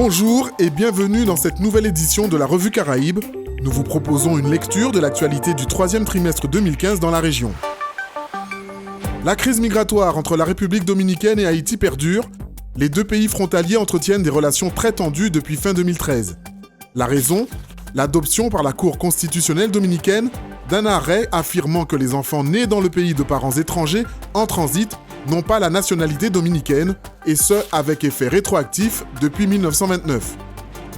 Bonjour et bienvenue dans cette nouvelle édition de la Revue Caraïbe. Nous vous proposons une lecture de l'actualité du troisième trimestre 2015 dans la région. La crise migratoire entre la République dominicaine et Haïti perdure. Les deux pays frontaliers entretiennent des relations très tendues depuis fin 2013. La raison ? L'adoption par la Cour constitutionnelle dominicaine d'un arrêt affirmant que les enfants nés dans le pays de parents étrangers en transit n'ont pas la nationalité dominicaine, et ce, avec effet rétroactif depuis 1929.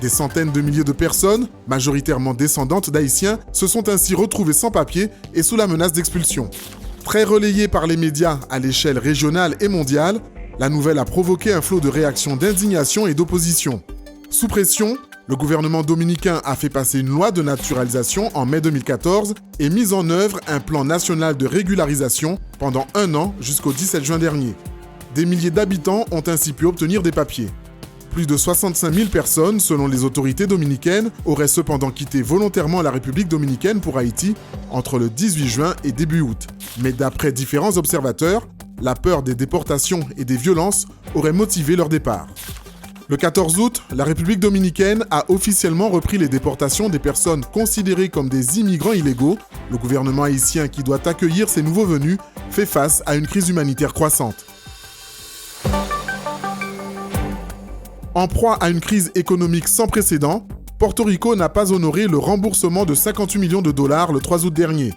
Des centaines de milliers de personnes, majoritairement descendantes d'Haïtiens, se sont ainsi retrouvées sans papier et sous la menace d'expulsion. Très relayée par les médias à l'échelle régionale et mondiale, la nouvelle a provoqué un flot de réactions d'indignation et d'opposition. Sous pression, le gouvernement dominicain a fait passer une loi de naturalisation en mai 2014 et mis en œuvre un plan national de régularisation pendant un an jusqu'au 17 juin dernier. Des milliers d'habitants ont ainsi pu obtenir des papiers. Plus de 65 000 personnes, selon les autorités dominicaines, auraient cependant quitté volontairement la République dominicaine pour Haïti entre le 18 juin et début août. Mais d'après différents observateurs, la peur des déportations et des violences aurait motivé leur départ. Le 14 août, la République dominicaine a officiellement repris les déportations des personnes considérées comme des immigrants illégaux. Le gouvernement haïtien qui doit accueillir ces nouveaux venus fait face à une crise humanitaire croissante. En proie à une crise économique sans précédent, Porto Rico n'a pas honoré le remboursement de 58 millions de dollars le 3 août dernier.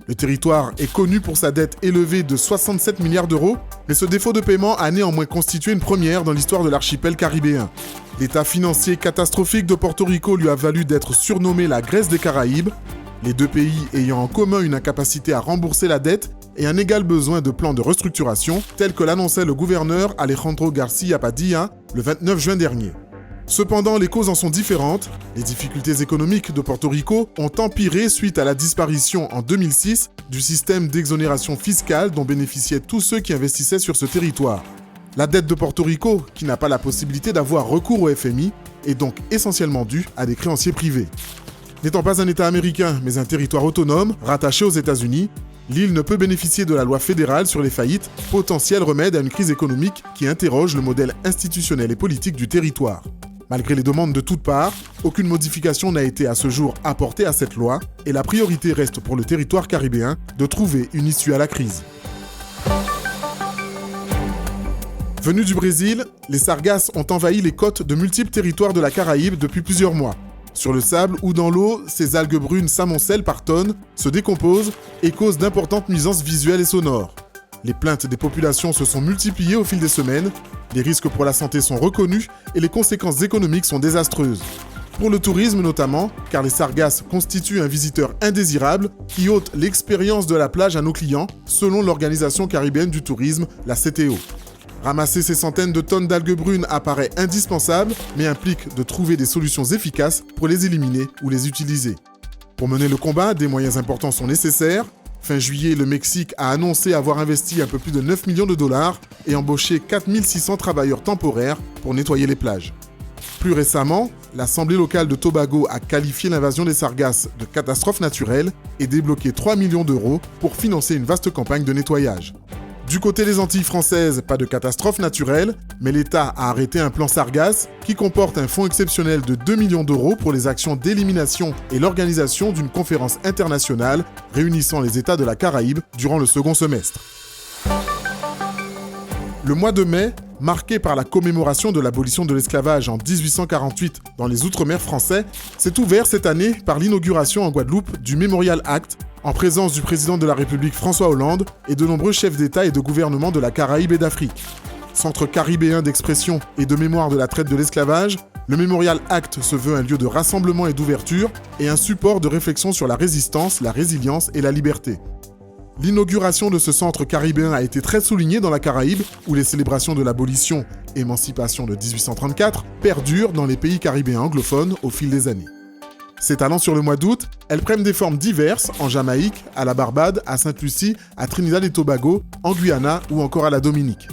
Le territoire est connu pour sa dette élevée de 67 milliards d'euros, mais ce défaut de paiement a néanmoins constitué une première dans l'histoire de l'archipel caribéen. L'état financier catastrophique de Porto Rico lui a valu d'être surnommé la Grèce des Caraïbes, les deux pays ayant en commun une incapacité à rembourser la dette et un égal besoin de plans de restructuration, tel que l'annonçait le gouverneur Alejandro García Padilla le 29 juin dernier. Cependant, les causes en sont différentes. Les difficultés économiques de Porto Rico ont empiré suite à la disparition en 2006 du système d'exonération fiscale dont bénéficiaient tous ceux qui investissaient sur ce territoire. La dette de Porto Rico, qui n'a pas la possibilité d'avoir recours au FMI, est donc essentiellement due à des créanciers privés. N'étant pas un État américain, mais un territoire autonome, rattaché aux États-Unis, l'île ne peut bénéficier de la loi fédérale sur les faillites, potentiel remède à une crise économique qui interroge le modèle institutionnel et politique du territoire. Malgré les demandes de toutes parts, aucune modification n'a été à ce jour apportée à cette loi et la priorité reste pour le territoire caribéen de trouver une issue à la crise. Venus du Brésil, les sargasses ont envahi les côtes de multiples territoires de la Caraïbe depuis plusieurs mois. Sur le sable ou dans l'eau, ces algues brunes s'amoncellent par tonnes, se décomposent et causent d'importantes nuisances visuelles et sonores. Les plaintes des populations se sont multipliées au fil des semaines, les risques pour la santé sont reconnus et les conséquences économiques sont désastreuses. Pour le tourisme notamment, car les sargasses constituent un visiteur indésirable qui ôte l'expérience de la plage à nos clients, selon l'Organisation caribéenne du tourisme, la CTO. Ramasser ces centaines de tonnes d'algues brunes apparaît indispensable, mais implique de trouver des solutions efficaces pour les éliminer ou les utiliser. Pour mener le combat, des moyens importants sont nécessaires. Fin juillet, le Mexique a annoncé avoir investi un peu plus de 9 millions de dollars et embauché 4600 travailleurs temporaires pour nettoyer les plages. Plus récemment, l'Assemblée locale de Tobago a qualifié l'invasion des sargasses de catastrophe naturelle et débloqué 3 millions d'euros pour financer une vaste campagne de nettoyage. Du côté des Antilles françaises, pas de catastrophe naturelle, mais l'État a arrêté un plan sargasse qui comporte un fonds exceptionnel de 2 millions d'euros pour les actions d'élimination et l'organisation d'une conférence internationale réunissant les États de la Caraïbe durant le second semestre. Le mois de mai, marqué par la commémoration de l'abolition de l'esclavage en 1848 dans les Outre-mer français, s'est ouvert cette année par l'inauguration en Guadeloupe du Memorial Act, en présence du président de la République François Hollande et de nombreux chefs d'État et de gouvernement de la Caraïbe et d'Afrique. Centre caribéen d'expression et de mémoire de la traite de l'esclavage, le Memorial Act se veut un lieu de rassemblement et d'ouverture et un support de réflexion sur la résistance, la résilience et la liberté. L'inauguration de ce centre caribéen a été très soulignée dans la Caraïbe, où les célébrations de l'abolition, émancipation de 1834, perdurent dans les pays caribéens anglophones au fil des années. S'étalant sur le mois d'août, elles prennent des formes diverses en Jamaïque, à la Barbade, à Sainte-Lucie, à Trinidad et Tobago, en Guyana ou encore à la Dominique.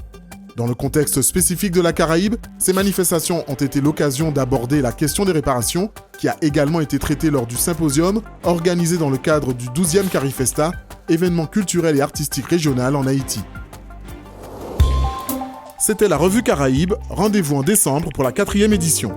Dans le contexte spécifique de la Caraïbe, ces manifestations ont été l'occasion d'aborder la question des réparations, qui a également été traitée lors du symposium organisé dans le cadre du 12e Carifesta, événement culturel et artistique régional en Haïti. C'était la Revue Caraïbe, rendez-vous en décembre pour la 4e édition.